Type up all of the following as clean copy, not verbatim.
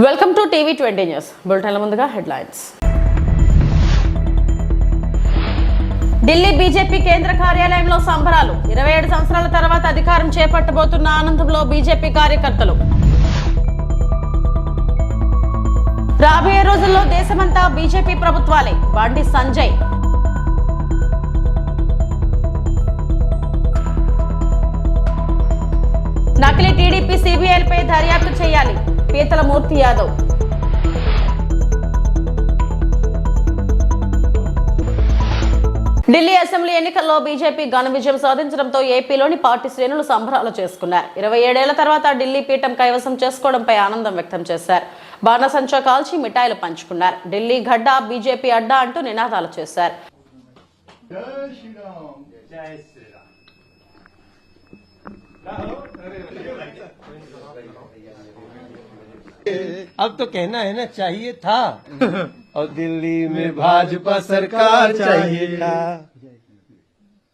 Welcome to TV 20 news బులెటిన్ల ముందుగా headlines. Delhi BJP కేంద్ర కార్యాలయంలో సంబరాలు. 27 సంవత్సరాల తర్వాత అధికారం చేపట్టబోతున్న ఆనందంలో బీజేపీ కార్యకర్తలు. రాబోయే రోజుల్లో దేశమంతా బీజేపీ ప్రభుత్వాలే. బండి సంజయ్. నకిలీ టీడీపీ సిబిఐలపై దర్యాప్తు చేయాలి. పీతల మూర్తి యాదవ్. ఢిల్లీ అసెంబ్లీ ఎన్నికల్లో బీజేపీ ఘన విజయం సాధించడంతో ఏపీలోని పార్టీ శ్రేణులు సంబరాలు చేసుకున్నారు. 27 ఏళ్ల తర్వాత ఢిల్లీ పీఠం కైవసం చేసుకోవడంపై ఆనందం వ్యక్తం చేశారు. బాణసంచా కాల్చి మిఠాయిలు పంచుకున్నారు. ఢిల్లీ గడ్డ బీజేపీ అడ్డా అంటూ నినాదాలు చేశారు. अब तो कहना है ना चाहिए था और दिल्ली में भाजपा सरकार चाहिए था,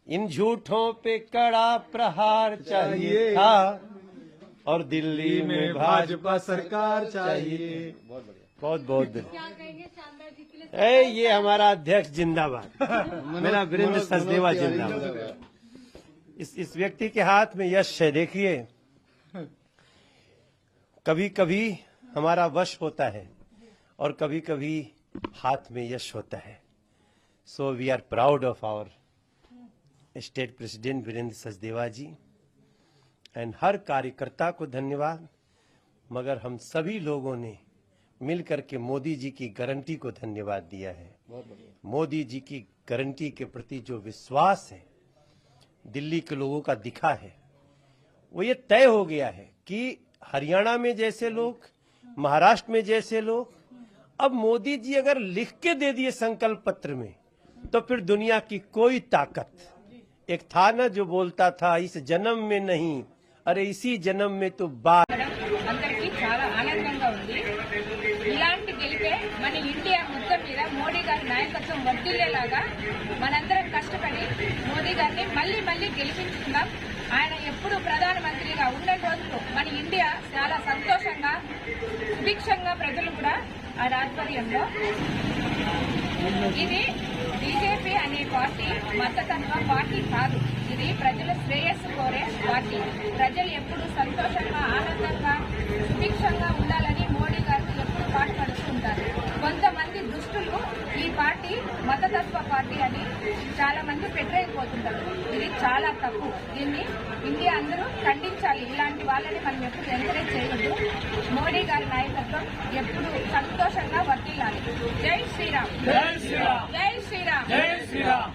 इन झूठों पे कड़ा प्रहार चाहिए था और दिल्ली में भाजपा सरकार चाहिए। बहुत बहुत ये हमारा अध्यक्ष जिंदाबाद, मेरा वीरेंद्र सचदेवा जिंदाबाद। इस व्यक्ति के हाथ में यश है। देखिए, कभी कभी हमारा वश होता है और कभी कभी हाथ में यश होता है। So we are proud of our state president Virendra Sachdeva ji and हर कार्यकर्ता को धन्यवाद। मगर हम सभी लोगों ने मिलकर के मोदी जी की गारंटी को धन्यवाद दिया है। मोदी जी की गारंटी के प्रति जो विश्वास है दिल्ली के लोगों का दिखा है, वो ये तय हो गया है कि हरियाणा में जैसे लोग, महाराष्ट्र में जैसे लोग, अब मोदी जी अगर लिख के दे दिए संकल्प पत्र में तो फिर दुनिया की कोई ताकत, एक था ना जो बोलता था इस जन्म में नहीं, अरे इसी जन्म में तो बात। అందరికీ చాలా ఆనందంగా ఉంది. ఇలాంటి గెలిపే మన ఇండియా మొత్తం మీద మోడీ గారి నాయకత్వం వర్ధిల్లేలాగా మనందరం కష్టపడి మోడీ గారిని మళ్లీ మళ్లీ గెలిపించుకుందాం. ఆయన ఎప్పుడు ప్రధానమంత్రిగా ఉన్న రోజులు మన ఇండియా చాలా సంతోషంగా సుభిక్షంగా ప్రజలు కూడా ఆయన ఆధ్వర్యంలో. ఇది బీజేపీ అనే పార్టీ మతతత్వ పార్టీ కాదు, ఇది ప్రజల శ్రేయస్సు కోరే పార్టీ. ప్రజలు ఎప్పుడు సంతోషంగా ఆనందంగా సుభిక్షంగా ఉండాలని మోడీ గారికి ఎప్పుడు పాటుపడుతూ ఉంటారు. కొంతమంది దుష్టులు ఈ పార్టీ మతతత్వ పార్టీ అని చాలా మంది పెట్టలేకపోతుంటారు. ఇది చాలా తప్పు. దీన్ని ఇండియా అందరూ ఖండించాలి. ఇలాంటి వాళ్ళని మనం ఎప్పుడు ఎంకరేజ్ చేయవద్దు. మోడీ గారి నాయకత్వం ఎప్పుడు సంతోషంగా వర్తిల్లాలి. జై శ్రీరామ్, జై శ్రీరామ్, జై శ్రీరామ్, జై శ్రీరామ్.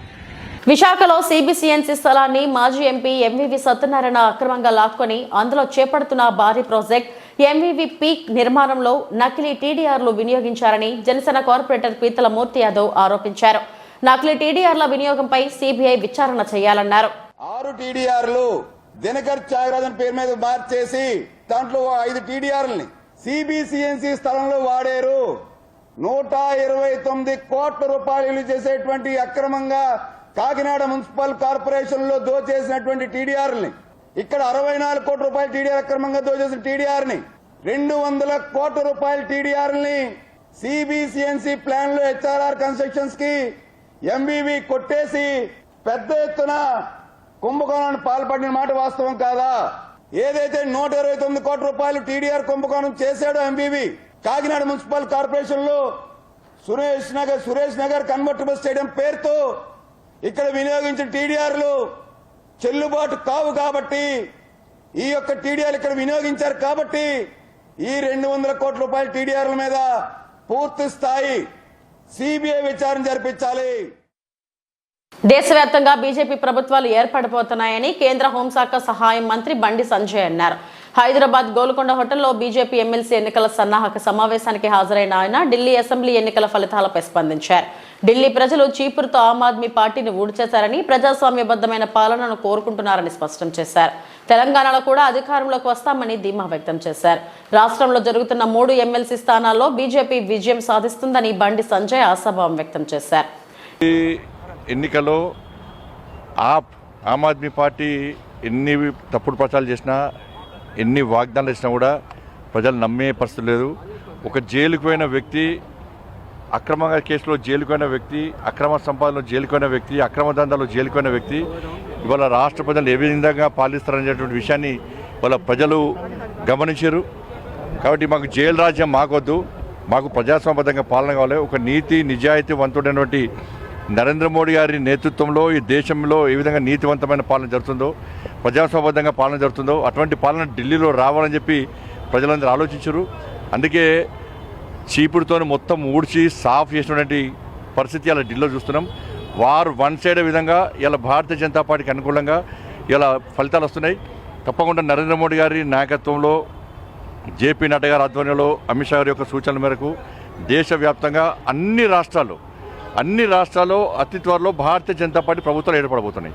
విశాఖలో సిబిసిఎన్సి స్థలాన్ని మాజీ ఎంపీ ఎంవివి సత్యనారాయణ అక్రమంగా లాక్కొని అందులో చేపడుతున్న భారీ ప్రాజెక్ట్ ఎంవివి పీక్ నిర్మాణంలో నకిలీ టీడీఆర్లు వినియోగించారని జనసేన కార్పొరేటర్ పీతల మూర్తి యాదవ్ ఆరోపించారు. నకిలీ టీడీఆర్ల వినియోగంపై సిబిఐ విచారణ చేయాలన్నారు. 6 టీడీఆర్లు దినకర్ త్యాగరాజన్ పేరు మీద మార్చేసి దాంట్లో 5 టీడీఆర్లని సిబిసిఎన్సి స్థలంలో వాడారు. 129 కోట్ల రూపాయలు విలువ చేసేటువంటి అక్రమంగా కాకినాడ మున్సిపల్ కార్పొరేషన్ లో దోచేసినటువంటి టీడీఆర్ని, ఇక్కడ 64 కోట్ల రూపాయల టీడీఆర్ అక్రమంగా దోచేసిన టీడీఆర్ని, 200 కోట్ల రూపాయల టీడీఆర్ని సిబిసిఎన్సి ప్లాన్ లో హెచ్ఆర్ఆర్ కన్స్ట్రక్షన్స్ కి ఎంవివి కొట్టేసి పెద్ద ఎత్తున కుంభకోణాన్ని పాల్పడిన మాట వాస్తవం కాదా? ఏదైతే 129 కోట్ల రూపాయలు టీడీఆర్ కుంభకోణం చేశాడో ఎంవివి కాకినాడ మున్సిపల్ కార్పొరేషన్ లో సురేష్ నగర్ కన్వర్టబుల్ స్టేడియం పేరుతో ఇక్కడ వినియోగించిన టీడీఆర్లు చెల్లుబాటు కావు కాబట్టి, ఈ యొక్క టీడీఆర్ ఇక్కడ వినియోగించారు కాబట్టి ఈ 200 కోట్ల రూపాయల టీడీఆర్ల మీద పూర్తి స్థాయి సిబిఐ విచారణ జరిపించాలి. దేశవ్యాప్తంగా బీజేపీ ప్రభుత్వాలు ఏర్పడబోతున్నాయని కేంద్ర హోంశాఖ సహాయ మంత్రి బండి సంజయ్ అన్నారు. హైదరాబాద్ గోల్కొండ హోటల్లో బీజేపీ ఎమ్మెల్సీ ఎన్నికల సన్నాహక సమావేశానికి హాజరైన ఆయన ఢిల్లీ అసెంబ్లీ ఎన్నికల ఫలితాలపై స్పందించారు. ఢిల్లీ ప్రజలు చీపురుతో ఆమ్ ఆద్మీ పార్టీని ఊడ్చేశారని, ప్రజాస్వామ్యబద్ధమైన పాలనను కోరుకుంటున్నారని స్పష్టం చేశారు. తెలంగాణలో కూడా అధికారంలోకి వస్తామని ధీమా వ్యక్తం చేశారు. రాష్ట్రంలో జరుగుతున్న 3 ఎమ్మెల్సీ స్థానాల్లో బీజేపీ విజయం సాధిస్తుందని బండి సంజయ్ ఆశాభావం వ్యక్తం చేశారు. ఎన్నికల్లో ఆమ్ ఆద్మీ పార్టీ ఎన్ని తప్పుడు ప్రచారాలు చేసినా, ఎన్ని వాగ్దానాలు చేసినా కూడా ప్రజలు నమ్మే పరిస్థితి లేదు. ఒక జైలుకు పోయిన వ్యక్తి, అక్రమంగా కేసులో జైలుకోయిన వ్యక్తి, అక్రమ సంపాదనలో జైలుకోయిన వ్యక్తి, అక్రమ దందాలో జైలుకోయిన వ్యక్తి ఇవాళ రాష్ట్ర ప్రజలు ఏ విధంగా పాలిస్తారనేటువంటి విషయాన్ని వాళ్ళ ప్రజలు గమనించారు. కాబట్టి మాకు జైలు రాజ్యం మాకొద్దు, మాకు ప్రజాస్వామ్యబద్ధంగా పాలన కావాలి. ఒక నీతి నిజాయితీవంతుడైనటువంటి నరేంద్ర మోడీ గారి నేతృత్వంలో ఈ దేశంలో ఏ విధంగా నీతివంతమైన పాలన జరుగుతుందో, ప్రజాస్వామ్యబద్ధంగా పాలన జరుగుతుందో అటువంటి పాలన ఢిల్లీలో రావాలని చెప్పి ప్రజలందరూ ఆలోచించారు. అందుకే చీపుడుతో మొత్తం ఊడ్చి సాఫ్ చేసినటువంటి పరిస్థితి ఇలా ఢిల్లీలో చూస్తున్నాం. వారు వన్ సైడ్ విధంగా ఇలా భారతీయ జనతా పార్టీకి అనుకూలంగా ఇలా ఫలితాలు వస్తున్నాయి. తప్పకుండా నరేంద్ర మోడీ గారి నాయకత్వంలో, జేపీ నడ్డా గారి ఆధ్వర్యంలో, అమిత్ షా గారి యొక్క సూచనల మేరకు దేశవ్యాప్తంగా అన్ని రాష్ట్రాల్లో అతి త్వరలో భారతీయ జనతా పార్టీ ప్రభుత్వాలు ఏర్పడబోతున్నాయి.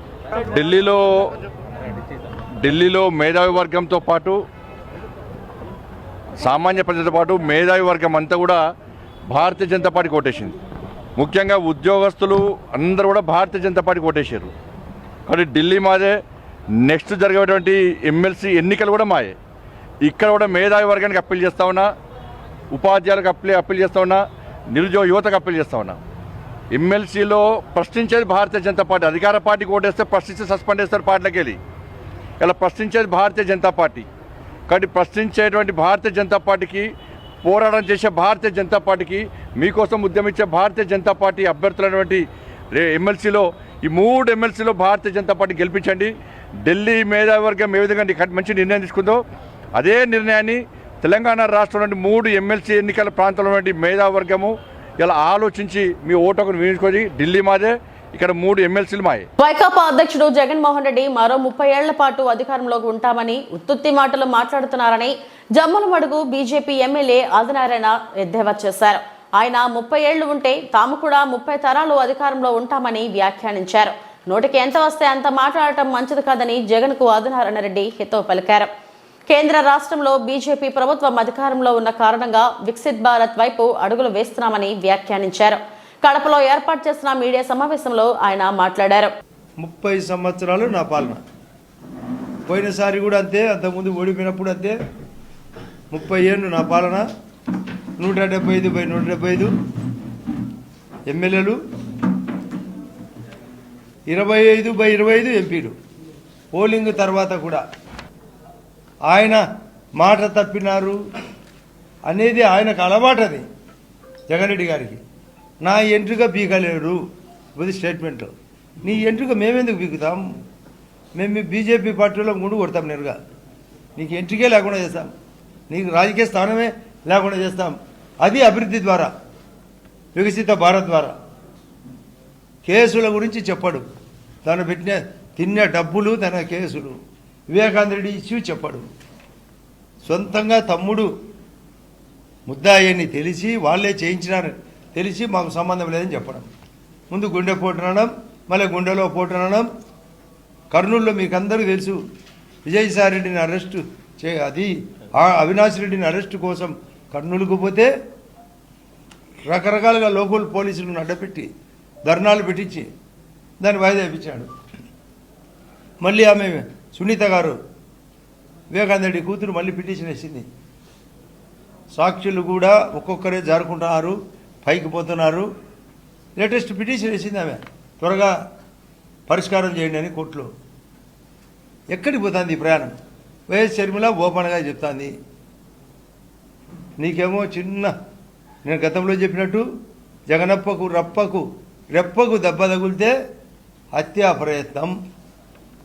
ఢిల్లీలో మేధావి వర్గంతో పాటు, సామాన్య ప్రజలతో పాటు మేధావి వర్గం అంతా కూడా భారతీయ జనతా పార్టీ ఓటేసింది. ముఖ్యంగా ఉద్యోగస్తులు అందరూ కూడా భారతీయ జనతా పార్టీ ఓటేసారు. కాబట్టి ఢిల్లీ మాదే, నెక్స్ట్ జరిగేటువంటి ఎమ్మెల్సీ ఎన్నికలు కూడా మాయే. ఇక్కడ కూడా మేధావి వర్గానికి అప్పీల్ చేస్తా ఉన్నా, ఉపాధ్యాయులకు అప్పీల్ చేస్తా ఉన్నా, నిరుద్యోగ యువతకు అప్పీల్ చేస్తా ఉన్నా. ఎమ్మెల్సీలో ప్రశ్నించేది భారతీయ జనతా పార్టీ. అధికార పార్టీకి ఓటేస్తే ప్రశ్నిస్తే సస్పెండ్ చేస్తారు పార్టీలోకి వెళ్ళి. ఇలా ప్రశ్నించేది భారతీయ జనతా పార్టీ. కాబట్టి ప్రశ్నించేటువంటి భారతీయ జనతా పార్టీకి, పోరాటం చేసే భారతీయ జనతా పార్టీకి, మీకోసం ఉద్యమించే భారతీయ జనతా పార్టీ అభ్యర్థులైనటువంటి ఎమ్మెల్సీలో ఈ 3 ఎమ్మెల్సీలో భారతీయ జనతా పార్టీ గెలిపించండి. ఢిల్లీ మేధావి వర్గం ఏ విధంగా మంచి నిర్ణయం తీసుకుందో అదే నిర్ణయాన్ని తెలంగాణ రాష్ట్రంలో 3 ఎమ్మెల్సీ ఎన్నికల ప్రాంతంలో మేధావి వర్గము ఇలా ఆలోచించి మీ ఓటును వినియోగించుకొని ఢిల్లీ మాదే, ఇక్కడ 3 ఎమ్మెల్సీలు మాయే. వైకాపా అధ్యక్షుడు జగన్మోహన్ రెడ్డి మరో 30 ఏళ్ల పాటు అధికారంలోకి ఉంటామని ఉత్తుత్తి మాటలు మాట్లాడుతున్నారని జమ్మలమడుగు బీజేపీ ఎమ్మెల్యే ఆదినారాయణ ఎద్దేవా చేశారు. ఆయన 30 ఏళ్లు ఉంటే తాము కూడా 30 తరాలు అధికారంలో ఉంటామని వ్యాఖ్యానించారు. నోటికి ఎంత వస్తే అంత మాట్లాడటం మంచిది కాదని జగన్ కు ఆదినారాయణ రెడ్డి హితవు పలికారు. కేంద్ర రాష్ట్రంలో బీజేపీ ప్రభుత్వం అధికారంలో ఉన్న కారణంగా వికసిత్ భారత్ వైపు అడుగులు వేస్తున్నామని వ్యాఖ్యానించారు. కడపలో ఏర్పాటు చేసిన మీడియా సమావేశంలో ఆయన మాట్లాడారు. 30 సంవత్సరాలు నా పాలన, పోయినసారి కూడా అంతే, అంతకుముందు ఓడిపోయినప్పుడు అంతే. 30 ఏళ్ళు నా పాలన, 175/175 ఎమ్మెల్యేలు, 25/25 ఎంపీలు. పోలింగ్ తర్వాత కూడా ఆయన మాట తప్పినారు అనేది ఆయనకు అలవాటది. జగన్ రెడ్డి గారికి నా ఎంట్రుక పీకలేరు ఇది స్టేట్మెంట్. నీ ఎంట్రుక మేమెందుకు పీకుతాం? మేము బీజేపీ పార్టీలో ముందు కొడతాం నేరుగా. నీకు ఎంట్రుకే లేకుండా చేస్తాం, నీకు రాజకీయ స్థానమే లేకుండా చేస్తాం. అది అభివృద్ధి ద్వారా, వికసిత భారత్ ద్వారా. కేసుల గురించి చెప్పడు, తను పెట్టిన తిన్న డబ్బులు తన కేసులు. వివేకానంద రెడ్డి ఇష్యూ చెప్పడు. సొంతంగా తమ్ముడు ముద్దాయని తెలిసి వాళ్ళే చేయించినారు తెలిసి మాకు సంబంధం లేదని చెప్పడం. ముందు గుండె పోటునడం, మళ్ళీ గుండెలో పోటునడం. కర్నూలులో మీకు అందరూ తెలుసు, విజయసాయి రెడ్డిని అరెస్టు అది అవినాష్ రెడ్డిని అరెస్టు కోసం కర్నూలుకు పోతే రకరకాలుగా లోకల్ పోలీసులను అడ్డపెట్టి ధర్నాలు పెట్టించి దాన్ని వాయిదా ఇప్పించాడు. మళ్ళీ ఆమె సునీత గారు, వివేకానంద రెడ్డి కూతురు, మళ్ళీ పిటిషన్ వేసింది. సాక్షులు కూడా ఒక్కొక్కరే జారుకుంటున్నారు, పైకి పోతున్నారు. లేటెస్ట్ పిటిషన్ వేసింది ఆమె, త్వరగా పరిష్కారం చేయండి అని కోర్టులో. ఎక్కడికి పోతుంది ఈ ప్రయాణం? వైఎస్ షర్మిల ఓపెన్గా చెప్తాంది. నీకేమో చిన్న, నేను గతంలో చెప్పినట్టు జగనప్పకు రెప్పకు దెబ్బ తగిలితే హత్యా ప్రయత్నం.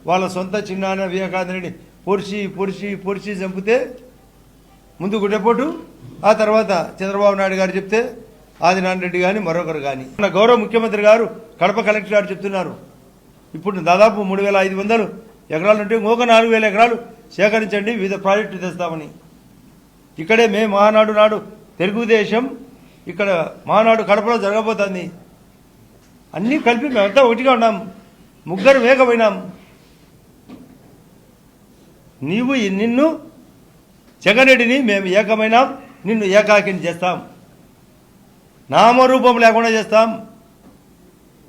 వాళ్ళ సొంత చిన్నాన్న వివేకానందని పొడిచి చంపితే ముందు గుడ్డెపోటు, ఆ తర్వాత చంద్రబాబు నాయుడు గారు చెప్తే ఆదినారాయణ రెడ్డి కానీ మరొకరు కానీ. మన గౌరవ ముఖ్యమంత్రి గారు కడప కలెక్టర్ గారు చెప్తున్నారు, ఇప్పుడు దాదాపు 3,500 ఎకరాలు ఉంటే ఇంకొక 4,000 ఎకరాలు సేకరించండి, వివిధ ప్రాజెక్టులు తెస్తామని. ఇక్కడే మే మహానాడు నాడు తెలుగుదేశం ఇక్కడ మహానాడు కడపలో జరగబోతుంది. అన్నీ కలిపి మేమంతా ఒకటిగా ఉన్నాం, ముగ్గురు ఏకమైనాం. నిన్ను జగన్ రెడ్డిని మేము ఏకమైనాం, నిన్ను ఏకాకిని చేస్తాం, నామరూపం లేకుండా చేస్తాం.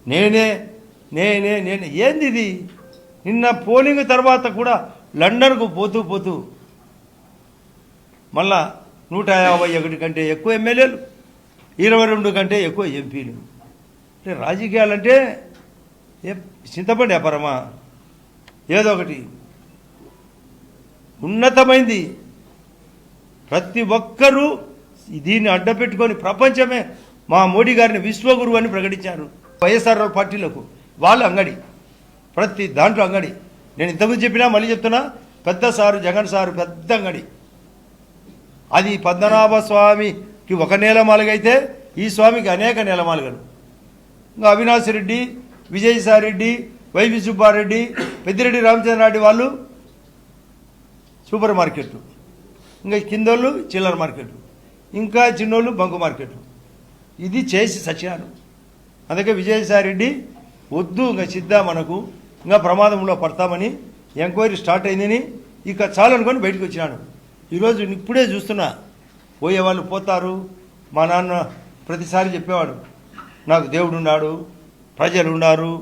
నేనే ఏంది ఇది? నిన్న పోలింగ్ తర్వాత కూడా లండన్కు పోతూ మళ్ళా 151 కంటే ఎక్కువ ఎమ్మెల్యేలు, 22 కంటే ఎక్కువ ఎంపీలు. అంటే రాజకీయాలంటే చింతపండి వ్యాపారమా? ఏదో ఒకటి ఉన్నతమైంది. ప్రతి ఒక్కరూ దీన్ని అడ్డపెట్టుకొని ప్రపంచమే మా మోడీ గారిని విశ్వగురువు అని ప్రకటించారు. వైఎస్ఆర్ పార్టీలకు వాళ్ళ అంగడి, ప్రతి దాంట్లో అంగడి. నేను ఇంతకుముందు చెప్పినా మళ్ళీ చెప్తున్నా, పెద్ద సారు జగన్ సారు పెద్ద అంగడి. అది పద్మనాభ స్వామికి ఒక నేలమాలుగైతే ఈ స్వామికి అనేక నేలమాలుగలు. ఇంకా అవినాష్ రెడ్డి, విజయసాయి రెడ్డి, వైవి సుబ్బారెడ్డి, పెద్దిరెడ్డి రామచంద్రారెడ్డి వాళ్ళు సూపర్ మార్కెట్లు, ఇంకా కిందోళ్ళు చిల్లర మార్కెట్లు, ఇంకా చిన్నోళ్ళు బంకు మార్కెట్లు. ఇది చేసి సత్యాలు. అందుకే విజయసాయి రెడ్డి వద్దు, ఇంకా సిద్ధా మనకు ఇంకా ప్రమాదంలో పడతామని ఎంక్వైరీ స్టార్ట్ అయిందని ఇక చాలనుకొని బయటకు వచ్చినాను. ఈరోజు ఇప్పుడే చూస్తున్నా, పోయేవాళ్ళు పోతారు. మా నాన్న ప్రతిసారి చెప్పేవాడు, నాకు దేవుడు ఉన్నాడు, ప్రజలు ఉన్నారు,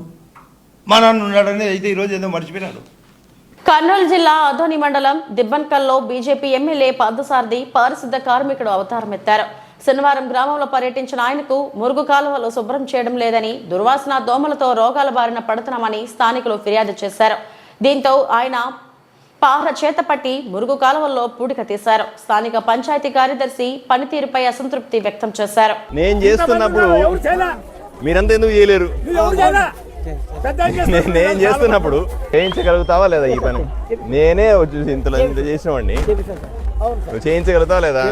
మా నాన్న ఉన్నాడని. అయితే ఈరోజు ఏదో మర్చిపోయినాడు. కర్నూలు జిల్లా ఆదోని మండలం దిబ్బన్కల్లో బీజేపీ ఎమ్మెల్యే పార్థసారథి పారిశుద్ధ కార్మికుడు అవతారమెత్తారు. శనివారం గ్రామంలో పర్యటించిన ఆయనకు మురుగు కాలువలు శుభ్రం చేయడం లేదని, దుర్వాసన దోమలతో రోగాల బారిన పడుతున్నామని స్థానికులు ఫిర్యాదు చేశారు. దీంతో ఆయన పార చేతపట్టి మురుగు కాలువల్లో పూడిక తీశారు. స్థానిక పంచాయతీ కార్యదర్శి పనితీరుపై అసంతృప్తి వ్యక్తం చేశారు. నేను చేస్తున్నప్పుడు మీరంతా ఎందుకు చేయలేరు? నేను చేస్తున్నప్పుడు చేయించగలుగుతావా లేదా ఈ పని? నేనే వచ్చి ఇంత చేసినవాడిని, నువ్వు చేయించగలుగుతావా లేదా?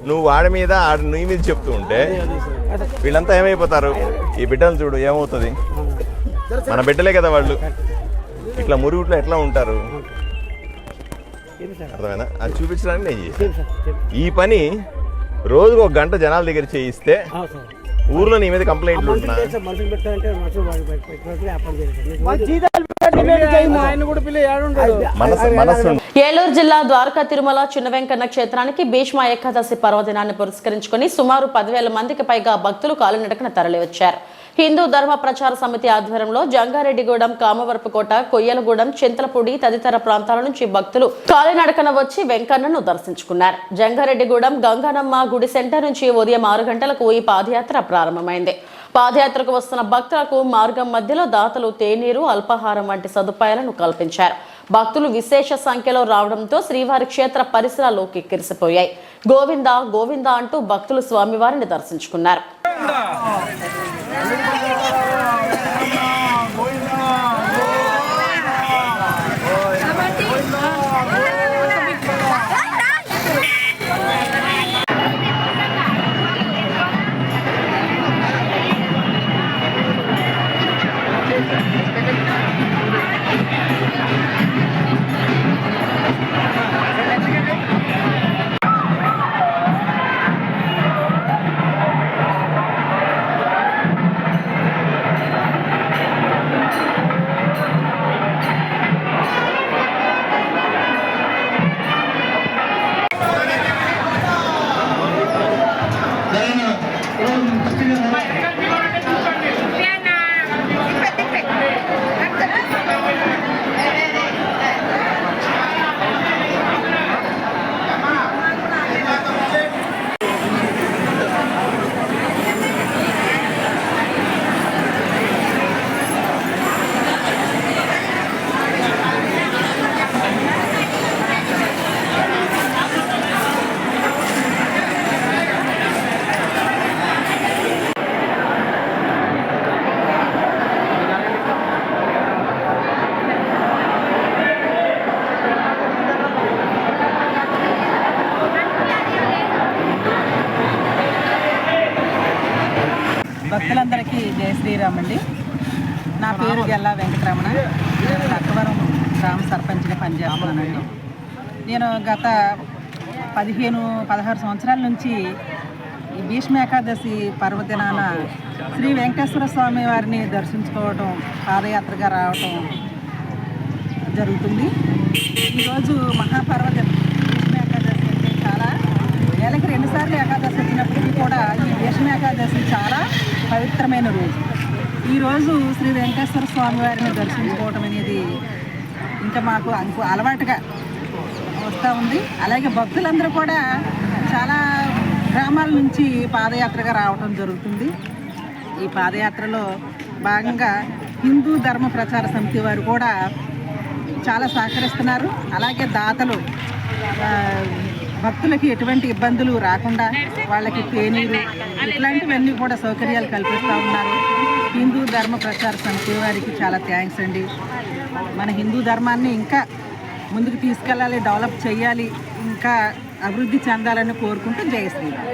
నువ్వు వాడి మీద నీ మీద చెప్తూ ఉంటే వీళ్ళంతా ఏమైపోతారు? ఈ బిడ్డలు చూడు ఏమవుతుంది. మన బిడ్డలే కదా వాళ్ళు. ఇట్లా మురుగుట్లో ఎట్లా ఉంటారు అర్థమైనా? అది చూపించడానికి నేను చేశాను ఈ పని. రోజుకు 1 గంట జనాల దగ్గర చేయిస్తే ఊర్లో నీ మీద కంప్లైంట్లు ఉంటున్నా. ఏలూరు జిల్లా ద్వారకా తిరుమల చిన్న వెంకన్న క్షేత్రానికి భీష్మ ఏకాదశి పర్వదినాన్ని పురస్కరించుకుని సుమారు 10,000 మందికి పైగా భక్తులు కాలినడకన తరలివచ్చారు. హిందూ ధర్మ ప్రచార సమితి ఆధ్వర్యంలో జంగారెడ్డిగూడెం, కామవరపుకోట, కొయ్యలగూడెం, చింతలపూడి తదితర ప్రాంతాల నుంచి భక్తులు కాలినడకన వచ్చి వెంకన్నను దర్శించుకున్నారు. జంగారెడ్డిగూడెం గంగానమ్మ గుడి సెంటర్ నుంచి ఉదయం 6 గంటలకు ఈ పాదయాత్ర ప్రారంభమైంది. పాదయాత్రకు వస్తున్న భక్తులకు మార్గం మధ్యలో దాతలు తేనీరు, అల్పాహారం వంటి సదుపాయాలను కల్పించారు. భక్తులు విశేష సంఖ్యలో రావడంతో శ్రీవారి క్షేత్ర పరిసరాలు కిక్కిరిసిపోయాయి. గోవిందా గోవిందా అంటూ భక్తులు స్వామివారిని దర్శించుకున్నారు. భక్తులందరికీ జయ శ్రీరామ్ అండి. నా పేరు గెల్లా వెంకటరమణ. నేను లక్కవరం గ్రామ సర్పంచ్గా పనిచేస్తున్నానండి. నేను గత 15-16 సంవత్సరాల నుంచి ఈ భీష్మ ఏకాదశి పర్వదినాన శ్రీ వెంకటేశ్వర స్వామి వారిని దర్శించుకోవటం, పాదయాత్రగా రావటం జరుగుతుంది. ఈరోజు మహాపర్వదినం భీష్మ ఏకాదశి అంటే చాలా నెలకి 2 సార్లు ఏకాదశి వచ్చినప్పటికీ కూడా ఈ భీష్మ ఏకాదశి చాలా పవిత్రమైన రోజు. ఈరోజు శ్రీ వెంకటేశ్వర స్వామి వారిని దర్శించుకోవటం అనేది ఇంకా మాకు అలవాటుగా జరుగుతూ ఉంది. అలాగే భక్తులందరూ కూడా చాలా గ్రామాల నుంచి పాదయాత్రగా రావడం జరుగుతుంది. ఈ పాదయాత్రలో భాగంగా హిందూ ధర్మ ప్రచార సమితి వారు కూడా చాలా సహకరిస్తున్నారు. అలాగే దాతలు భక్తులకి ఎటువంటి ఇబ్బందులు రాకుండా వాళ్ళకి తేనీరు ఇట్లాంటివన్నీ కూడా సౌకర్యాలు కల్పిస్తూ ఉన్నారు. హిందూ ధర్మ ప్రచార సమితి వారికి చాలా థ్యాంక్స్ అండి. మన హిందూ ధర్మాన్ని ఇంకా ముందుకు తీసుకెళ్ళాలి, డెవలప్ చేయాలి, ఇంకా అభివృద్ధి చెందాలని కోరుకుంటూ జై శ్రీరామ్.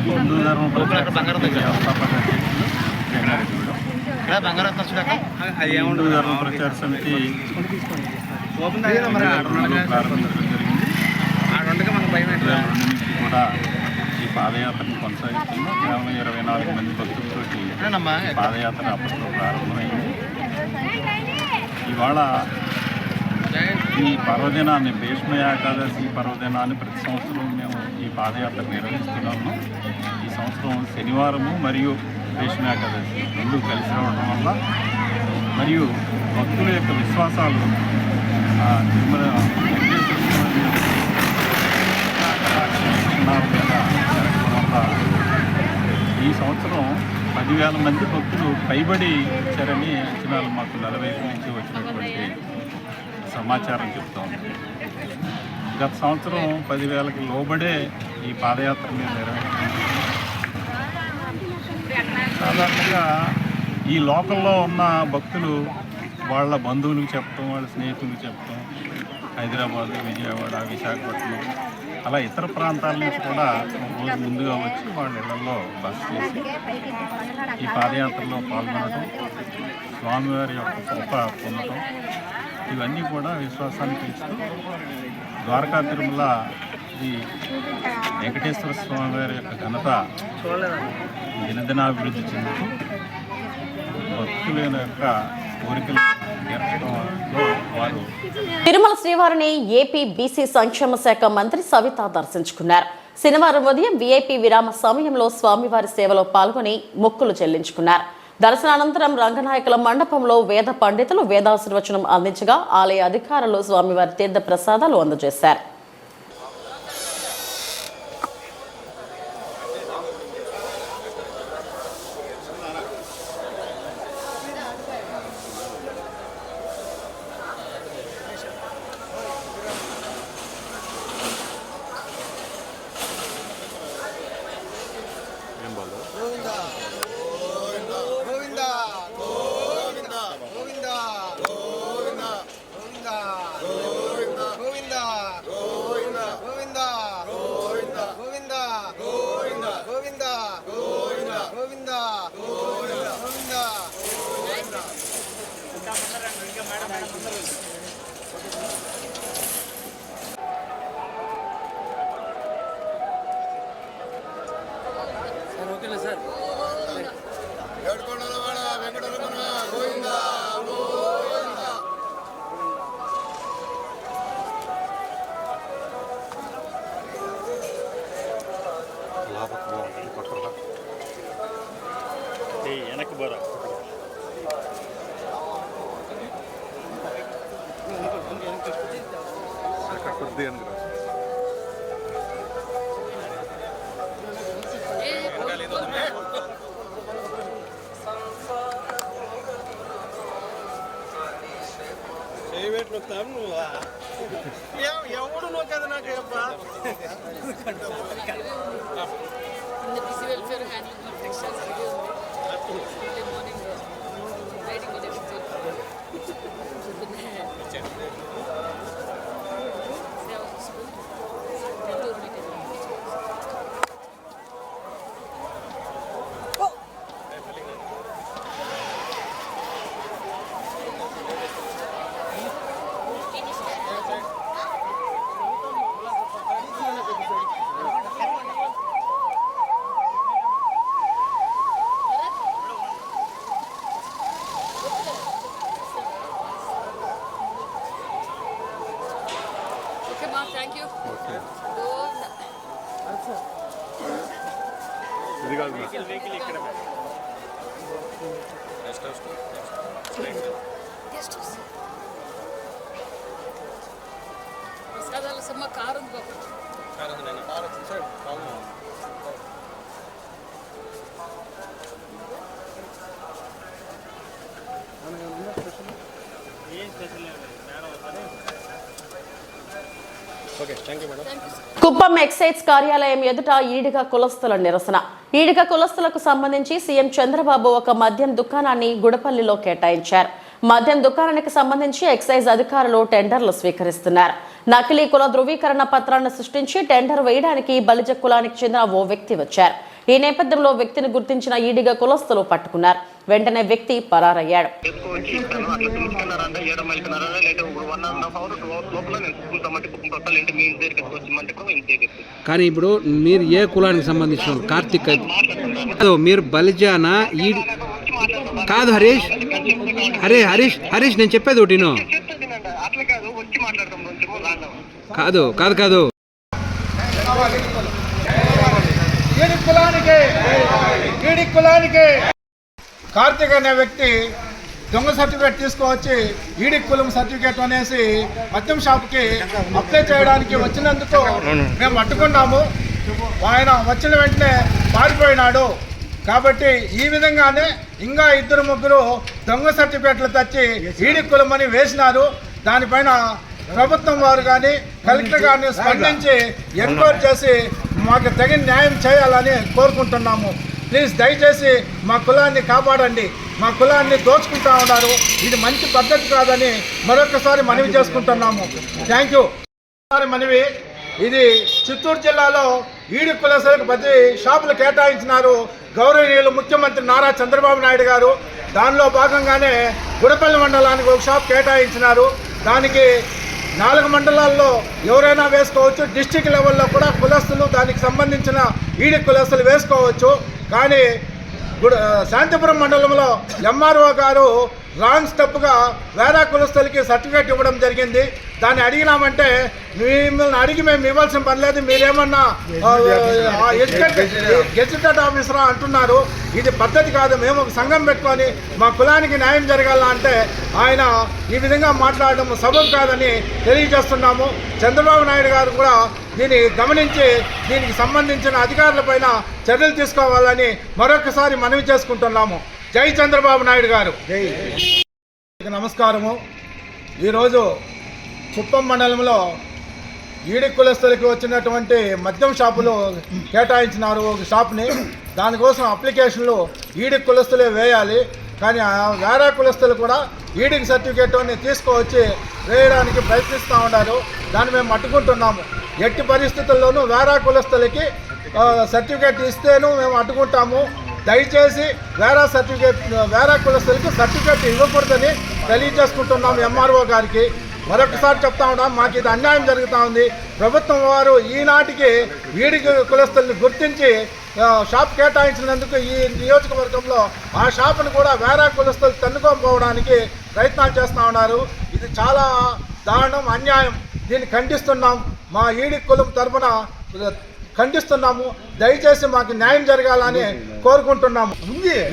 హిందూ ధర్మ ప్రచార సమితి వ్యవస్థాపక అధ్యక్షులు జంగారెడ్డిగూడెం. హిందూ ధర్మ ప్రచార సమితి ప్రారంభించడం జరిగింది. 2002 నుంచి కూడా ఈ పాదయాత్రను కొనసాగిస్తున్నాం. కేవలం 24 మంది భక్తులతోటి పాదయాత్ర అప్పట్లో ప్రారంభమైంది. ఇవాళ ఈ పర్వదినాన్ని, భీష్మ ఏకాదశి పర్వదినాన్ని ప్రతి సంవత్సరం మేము ఈ పాదయాత్ర నిర్వహిస్తున్నాము. ఈ సంవత్సరం శనివారము మరియు భీష్మ ఏకాదశి రెండు కలిసి రావడం వల్ల మరియు భక్తుల యొక్క విశ్వాసాలు తిరుమల వెంకటేశ్వర స్వామి మీద జరగడం వల్ల ఈ సంవత్సరం 10,000 మంది భక్తులు పైబడి ఇచ్చారని అంచనాలు మాకు 40 నుంచి వచ్చినటువంటి సమాచారం చెప్తా ఉంది. గత సంవత్సరం 10,000కి లోబడే ఈ పాదయాత్ర మీద నిర్వహించింది. సాధారణంగా ఈ లోకల్లో ఉన్న భక్తులు వాళ్ళ బంధువులకు చెప్పడం, వాళ్ళ స్నేహితులకు చెప్పడం, హైదరాబాద్, విజయవాడ, విశాఖపట్నం అలా ఇతర ప్రాంతాల నుంచి కూడా రోజు ముందుగా వచ్చి వాళ్ళ ఇళ్లలో బస చేసి ఈ పాదయాత్రలో పాల్గొనడం, స్వామివారి యొక్క కృప పొందడం ఇవన్నీ కూడా విశ్వాసాన్ని పెంచుతూ ద్వారకా తిరుమల ఈ వెంకటేశ్వర స్వామివారి యొక్క ఘనత దినదినాభివృద్ధి చెందుతూ భక్తుల యొక్క కోరికలు తీర్చడంలో వారు తిరుమల శ్రీవారిని ఏపీ బీసీ సంక్షేమ శాఖ మంత్రి సవిత దర్శించుకున్నారు. శనివారం ఉదయం వీఐపీ విరామ సమయంలో స్వామివారి సేవలో పాల్గొని మొక్కులు చెల్లించుకున్నారు. దర్శనానంతరం రంగనాయకుల మండపంలో వేద పండితులు వేదాశీర్వచనం అందించగా ఆలయ అధికారులు స్వామివారి తీర్థ ప్రసాదాలు అందజేశారు. ఎవడు నువ్వు కదా నాకు Thank you. కుప్పం ఎక్సైజ్ కార్యాలయం ఎదుట ఈడిగ కులస్తుల నిరసన. ఈడిగ కులస్తులకు సంబంధించి సీఎం చంద్రబాబు ఒక మద్యం దుకాణాన్ని గుడపల్లిలో కేటాయించారు. మద్యం దుకాణానికి సంబంధించి ఎక్సైజ్ అధికారులు టెండర్లు స్వీకరిస్తున్నారు. నకిలీ కుల ధృవీకరణ పత్రాన్ని సృష్టించి టెండర్ వేయడానికి బలిజ కులానికి చెందిన ఓ వ్యక్తి వచ్చారు. ఈ నేపథ్యంలో వ్యక్తిని గుర్తించిన ఈడిగ కులస్తులు పట్టుకున్నారు. వెంటనే వ్యక్తి పరారయ్యాడు. కానీ ఇప్పుడు మీరు ఏ కులానికి సంబంధించిన కార్తీక్ మీరు బలిజానా కాదు హరీష్ హరీష్ హరీష్ నేను చెప్పేది ఒకటి కాదు కాదు కాదు కులానికి కార్తీక్ అనే వ్యక్తి దొంగ సర్టిఫికేట్ తీసుకువచ్చి ఈడి కులం సర్టిఫికేట్ అనేసి మద్యం షాప్కి అప్లై చేయడానికి వచ్చినందుకు మేము అడ్డుకున్నాము. ఆయన వచ్చిన వెంటనే పారిపోయినాడు. కాబట్టి ఈ విధంగానే ఇంకా 2-3 దొంగ సర్టిఫికేట్లు తెచ్చి ఈడి కులం అని వేసినారు. దానిపైన ప్రభుత్వం వారు కానీ కలెక్టర్ గారిని స్పందించి ఎంక్వైరీ చేసి మాకు తగిన న్యాయం చేయాలని కోరుకుంటున్నాము. ప్లీజ్ దయచేసి మా కులాన్ని కాపాడండి. మా కులాన్ని దోచుకుంటా ఉన్నారు. ఇది మంచి పద్ధతి కాదని మరొకసారి మనవి చేసుకుంటున్నాము. Thank you. మనవి ఇది చిత్తూరు జిల్లాలో ఈడి కులస్తులకు 10 షాపులు కేటాయించినారు గౌరవనీయులు ముఖ్యమంత్రి నారా చంద్రబాబు నాయుడు గారు. దానిలో భాగంగానే గుడపల్లి మండలానికి ఒక షాప్ కేటాయించినారు. దానికి 4 మండలాల్లో ఎవరైనా వేసుకోవచ్చు. డిస్టిక్ లెవెల్లో కూడా కులస్తులు దానికి సంబంధించిన ఈడి కులస్తులు వేసుకోవచ్చు. కానీ శాంతిపురం మండలంలో ఎంఆర్ఓ గారు రాంగ్ స్టెప్గా వేరే కులస్తులకి సర్టిఫికేట్ ఇవ్వడం జరిగింది. దాన్ని అడిగినామంటే మిమ్మల్ని అడిగి మేము ఇవ్వాల్సిన పని లేదు, మీరేమన్నా గెజిటెడ్ ఆఫీసరా అంటున్నారు. ఇది పద్ధతి కాదు. మేము ఒక సంఘం పెట్టుకొని మా కులానికి న్యాయం జరగాలంటే ఆయన ఈ విధంగా మాట్లాడడం సబబు కాదని తెలియజేస్తున్నాము. చంద్రబాబు నాయుడు గారు కూడా దీన్ని గమనించి దీనికి సంబంధించిన అధికారులపైన చర్యలు తీసుకోవాలని మరొకసారి మనవి చేసుకుంటున్నాము. జై చంద్రబాబు నాయుడు గారు. నమస్కారము. ఈరోజు కుప్పం మండలంలో ఈడి కులస్తులకి వచ్చినటువంటి మద్యం షాపులు కేటాయించినారు ఒక షాప్ని. దానికోసం అప్లికేషన్లు ఈడి కులస్తులే వేయాలి. కానీ వేరే కులస్తులు కూడా ఈడికి సర్టిఫికేట్ని తీసుకువచ్చి వేయడానికి ప్రయత్నిస్తూ ఉన్నారు. దాన్ని మేము అడ్డుకుంటున్నాము. ఎట్టి పరిస్థితుల్లోనూ వేరే కులస్తులకి సర్టిఫికేట్ ఇస్తేనూ మేము అడ్డుకుంటాము. దయచేసి వేరే కులస్తులకి సర్టిఫికేట్ ఇవ్వకూడదని తెలియజేసుకుంటున్నాము ఎంఆర్ఓ గారికి. మరొకసారి చెప్తా ఉన్నాం, మాకు ఇది అన్యాయం జరుగుతూ ఉంది. ప్రభుత్వం వారు ఈనాటికి వీడి కులస్తుల్ని గుర్తించి షాప్ కేటాయించినందుకు ఈ నియోజకవర్గంలో ఆ షాపును కూడా వేరే కులస్తులు తన్నుకోకపోవడానికి ప్రయత్నాలు చేస్తూ ఉన్నారు. ఇది చాలా దారుణం, అన్యాయం. దీన్ని ఖండిస్తున్నాం. మా ఈడి కులం తరఫున ఖండిస్తున్నాము. దయచేసి మాకు న్యాయం జరగాలని కోరుకుంటున్నాము.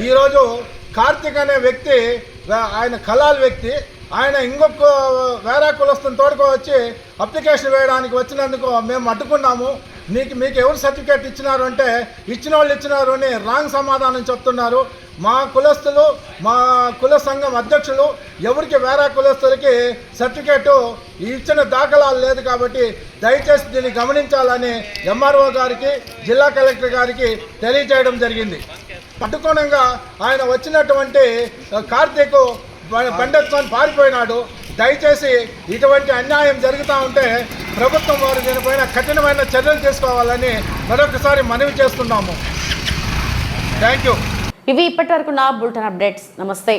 ఈరోజు కార్తీక్ అనే వ్యక్తి, ఆయన కలాల్ వ్యక్తి, ఆయన ఇంకొక వేరే కులస్తుని తోడుకు వచ్చి అప్లికేషన్ వేయడానికి వచ్చినందుకు మేము అడ్డుకున్నాము. మీకు ఎవరు సర్టిఫికేట్ ఇచ్చినారు అంటే ఇచ్చిన వాళ్ళు ఇచ్చినారు అని రాంగ్ సమాధానం చెప్తున్నారు. మా కులస్తులు, మా కుల సంఘం అధ్యక్షులు ఎవరికి వేరే కులస్తులకి సర్టిఫికేటు ఇచ్చిన దాఖలాలు లేదు. కాబట్టి దయచేసి దీన్ని గమనించాలని ఎంఆర్ఓ గారికి, జిల్లా కలెక్టర్ గారికి తెలియజేయడం జరిగింది. అడ్డుకోణంగా ఆయన వచ్చినటువంటి కార్తీక్ బండెత్తుకొని పారిపోయినాడు. దయచేసి ఇటువంటి అన్యాయం జరుగుతూ ఉంటే ప్రభుత్వం వారు దీనిపైన కఠినమైన చర్యలు తీసుకోవాలని మరొకసారి మనవి చేస్తున్నాము. Thank you. ఇవి ఇప్పటి వరకు నా బులెటిన్ అప్డేట్స్. నమస్తే.